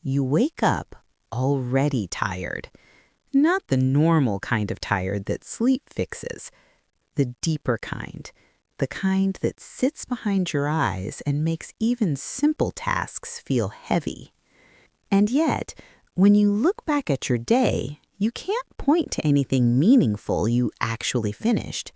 You wake up already tired. Not the normal kind of tired that sleep fixes, the deeper kind. The kind that sits behind your eyes and makes even simple tasks feel heavy. And yet, when you look back at your day, you can't point to anything meaningful you actually finished.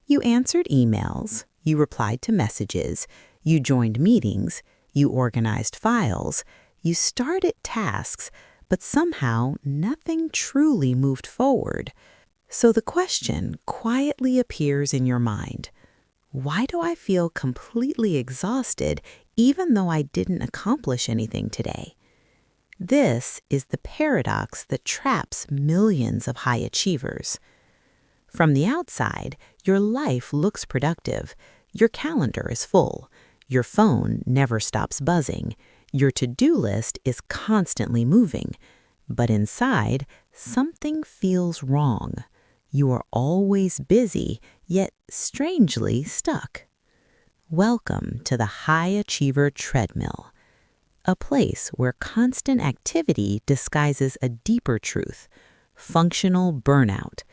You answered emails, you replied to messages, you joined meetings, you organized files, you started tasks, but somehow nothing truly moved forward. So the question quietly appears in your mind. Why do I feel completely exhausted even though I didn't accomplish anything today? This is the paradox that traps millions of high achievers. From the outside, your life looks productive. Your calendar is full. Your phone never stops buzzing. Your to-do list is constantly moving. But inside, something feels wrong. You are always busy, yet strangely stuck. Welcome to the High Achiever Treadmill, a place where constant activity disguises a deeper truth, functional burnout.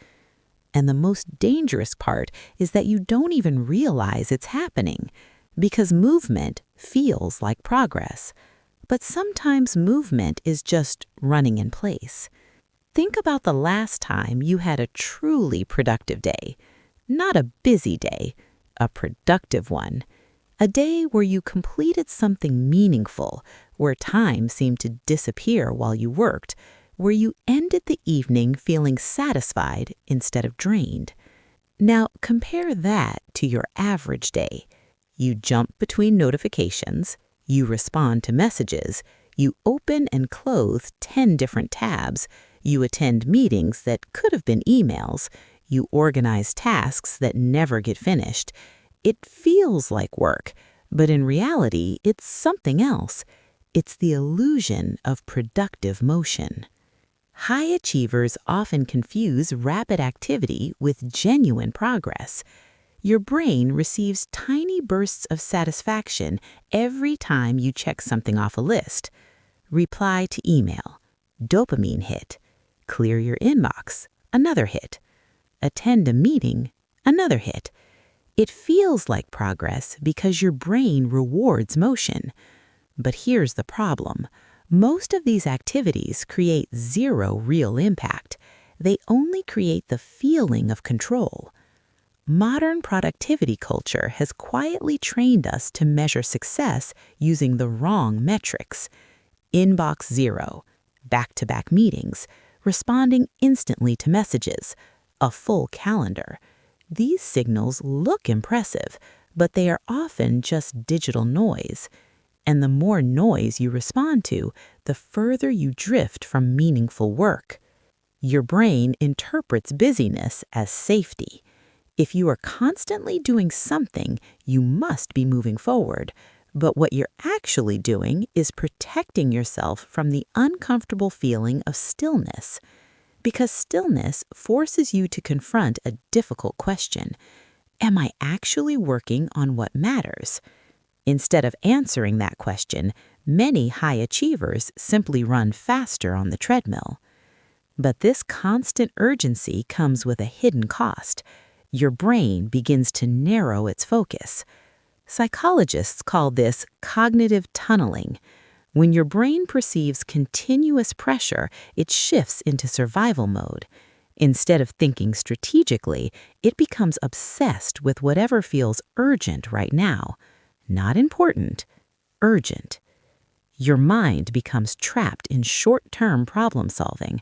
And the most dangerous part is that you don't even realize it's happening, because movement feels like progress. But sometimes movement is just running in place. Think about the last time you had a truly productive day. Not a busy day, a productive one. A day where you completed something meaningful, where time seemed to disappear while you worked, where you ended the evening feeling satisfied instead of drained. Now compare that to your average day. You jump between notifications, you respond to messages, you open and close 10 different tabs, you attend meetings that could have been emails, you organize tasks that never get finished. It feels like work, but in reality, it's something else. It's the illusion of productive motion. High achievers often confuse rapid activity with genuine progress. Your brain receives tiny bursts of satisfaction every time you check something off a list. Reply to email, dopamine hit. Clear your inbox, another hit. Attend a meeting, another hit. It feels like progress because your brain rewards motion. But here's the problem. Most of these activities create zero real impact. They only create the feeling of control. Modern productivity culture has quietly trained us to measure success using the wrong metrics. Inbox zero, back-to-back meetings, responding instantly to messages, a full calendar. These signals look impressive, but they are often just digital noise. And the more noise you respond to, the further you drift from meaningful work. Your brain interprets busyness as safety. If you are constantly doing something, you must be moving forward. But what you're actually doing is protecting yourself from the uncomfortable feeling of stillness. Because stillness forces you to confront a difficult question. Am I actually working on what matters? Instead of answering that question, many high achievers simply run faster on the treadmill. But this constant urgency comes with a hidden cost. Your brain begins to narrow its focus. Psychologists call this cognitive tunneling. When your brain perceives continuous pressure, it shifts into survival mode. Instead of thinking strategically, it becomes obsessed with whatever feels urgent right now. Not important, urgent. Your mind becomes trapped in short-term problem solving.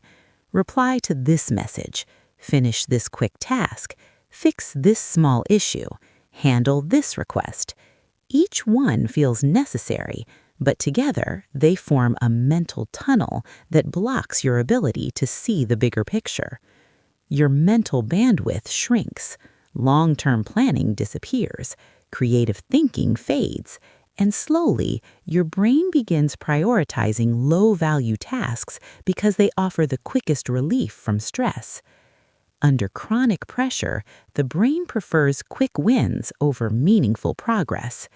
Reply to this message, finish this quick task, fix this small issue, handle this request. Each one feels necessary, but together they form a mental tunnel that blocks your ability to see the bigger picture. Your mental bandwidth shrinks, long-term planning disappears, creative thinking fades, and slowly your brain begins prioritizing low-value tasks because they offer the quickest relief from stress. Under chronic pressure, the brain prefers quick wins over meaningful progress.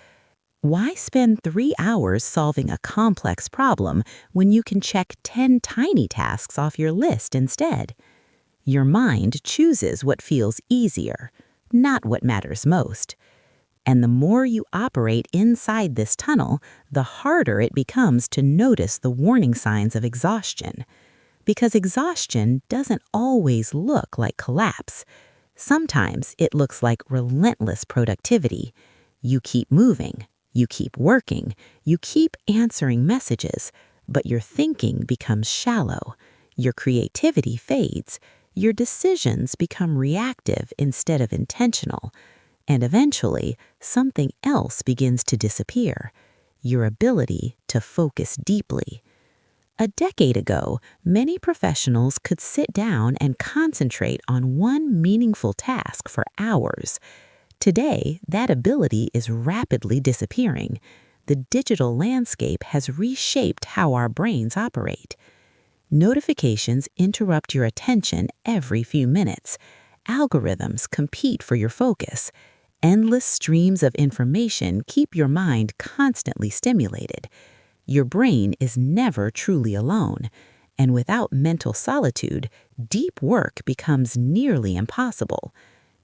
Why spend 3 hours solving a complex problem when you can check 10 tiny tasks off your list instead? Your mind chooses what feels easier, not what matters most. And the more you operate inside this tunnel, the harder it becomes to notice the warning signs of exhaustion. Because exhaustion doesn't always look like collapse. Sometimes it looks like relentless productivity. You keep moving, you keep working, you keep answering messages, but your thinking becomes shallow. Your creativity fades. Your decisions become reactive instead of intentional. And eventually, something else begins to disappear: your ability to focus deeply. A decade ago, many professionals could sit down and concentrate on one meaningful task for hours. Today, that ability is rapidly disappearing. The digital landscape has reshaped how our brains operate. Notifications interrupt your attention every few minutes. Algorithms compete for your focus. Endless streams of information keep your mind constantly stimulated. Your brain is never truly alone, and without mental solitude, deep work becomes nearly impossible.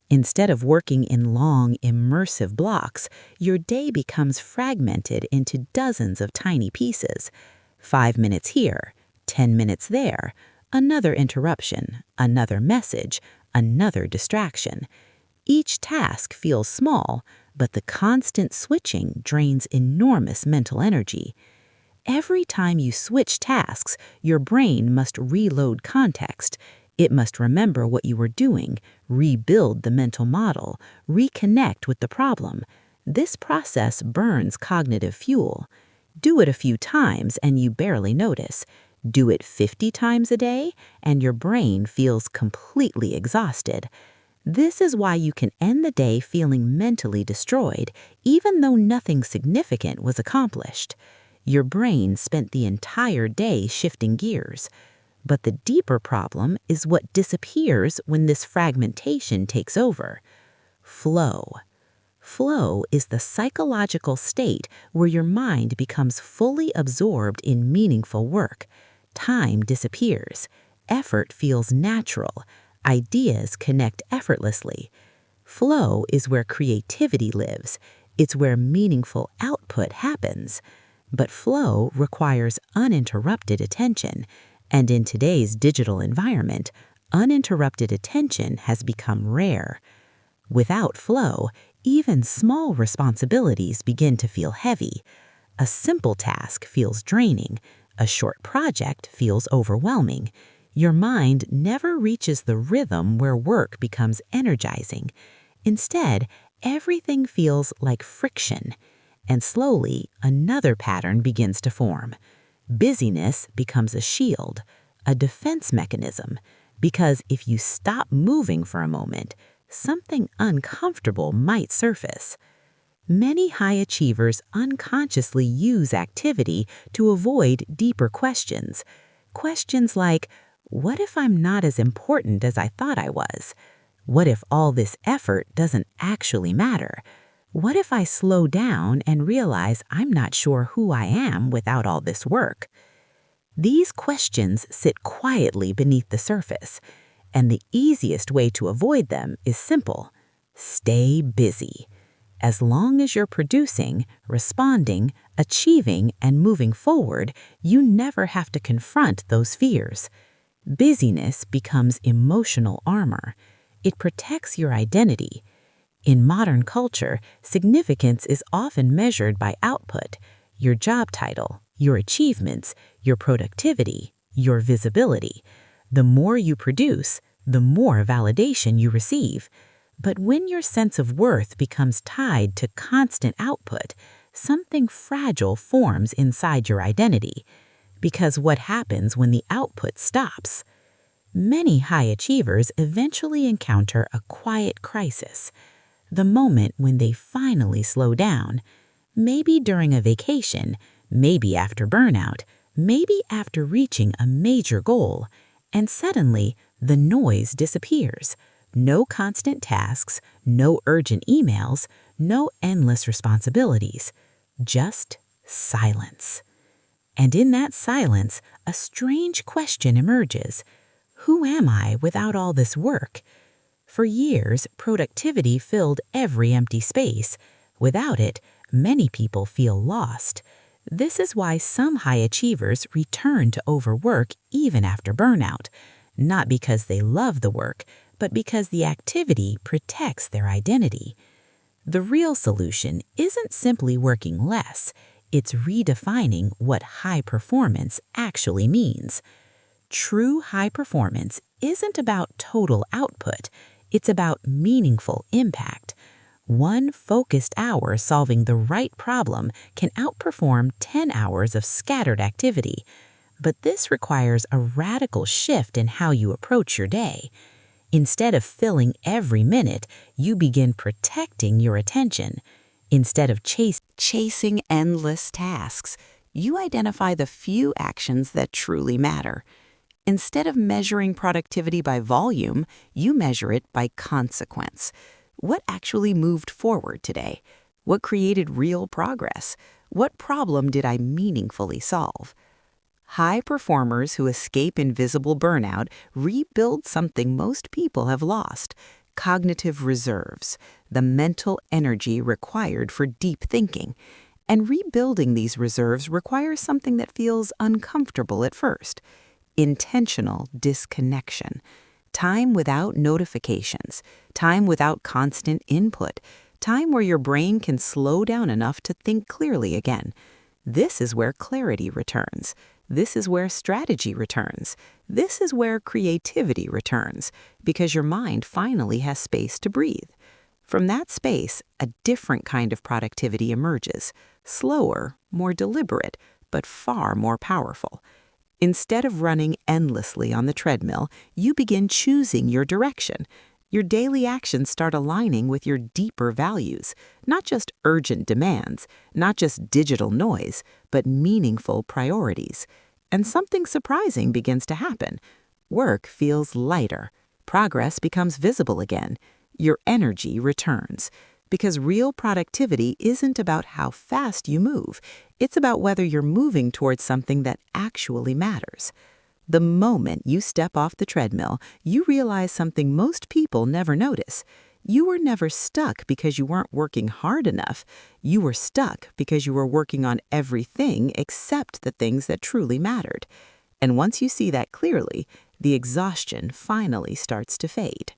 Instead of working in long, immersive blocks, your day becomes fragmented into dozens of tiny pieces. 5 minutes here, 10 minutes there, another interruption, another message, another distraction. Each task feels small, but the constant switching drains enormous mental energy. Every time you switch tasks, your brain must reload context. It must remember what you were doing, rebuild the mental model, reconnect with the problem. This process burns cognitive fuel. Do it a few times and you barely notice. Do it 50 times a day and your brain feels completely exhausted. This is why you can end the day feeling mentally destroyed, even though nothing significant was accomplished. Your brain spent the entire day shifting gears. But the deeper problem is what disappears when this fragmentation takes over: flow. Flow is the psychological state where your mind becomes fully absorbed in meaningful work. Time disappears. Effort feels natural. Ideas connect effortlessly. Flow is where creativity lives. It's where meaningful output happens. But flow requires uninterrupted attention, and in today's digital environment, uninterrupted attention has become rare. Without flow, even small responsibilities begin to feel heavy. A simple task feels draining. A short project feels overwhelming. Your mind never reaches the rhythm where work becomes energizing. Instead, everything feels like friction. And slowly, another pattern begins to form. Busyness becomes a shield, a defense mechanism, because if you stop moving for a moment, something uncomfortable might surface. Many high achievers unconsciously use activity to avoid deeper questions. Questions like, what if I'm not as important as I thought I was? What if all this effort doesn't actually matter? What if I slow down and realize I'm not sure who I am without all this work? These questions sit quietly beneath the surface, and the easiest way to avoid them is simple: stay busy. As long as you're producing, responding, achieving, and moving forward, you never have to confront those fears. Busyness becomes emotional armor. It protects your identity. In modern culture, significance is often measured by output: your job title, your achievements, your productivity, your visibility. The more you produce, the more validation you receive. But when your sense of worth becomes tied to constant output, something fragile forms inside your identity. Because what happens when the output stops? Many high achievers eventually encounter a quiet crisis. The moment when they finally slow down, maybe during a vacation, maybe after burnout, maybe after reaching a major goal, and suddenly the noise disappears. No constant tasks, no urgent emails, no endless responsibilities. Just silence. And in that silence, a strange question emerges. Who am I without all this work? For years, productivity filled every empty space. Without it, many people feel lost. This is why some high achievers return to overwork even after burnout, not because they love the work, but because the activity protects their identity. The real solution isn't simply working less, it's redefining what high performance actually means. True high performance isn't about total output, it's about meaningful impact. One focused hour solving the right problem can outperform 10 hours of scattered activity. But this requires a radical shift in how you approach your day. Instead of filling every minute, you begin protecting your attention. Instead of chasing endless tasks, you identify the few actions that truly matter. Instead of measuring productivity by volume, you measure it by consequence. What actually moved forward today? What created real progress? What problem did I meaningfully solve? High performers who escape invisible burnout rebuild something most people have lost: cognitive reserves, the mental energy required for deep thinking. And rebuilding these reserves requires something that feels uncomfortable at first: intentional disconnection. Time without notifications, time without constant input, time where your brain can slow down enough to think clearly again. This is where clarity returns. This is where strategy returns. This is where creativity returns, because your mind finally has space to breathe. From that space, a different kind of productivity emerges, slower, more deliberate, but far more powerful. Instead of running endlessly on the treadmill, you begin choosing your direction. Your daily actions start aligning with your deeper values, not just urgent demands, not just digital noise, but meaningful priorities. And something surprising begins to happen. Work feels lighter. Progress becomes visible again. Your energy returns. Because real productivity isn't about how fast you move. It's about whether you're moving towards something that actually matters. The moment you step off the treadmill, you realize something most people never notice. You were never stuck because you weren't working hard enough. You were stuck because you were working on everything except the things that truly mattered. And once you see that clearly, the exhaustion finally starts to fade.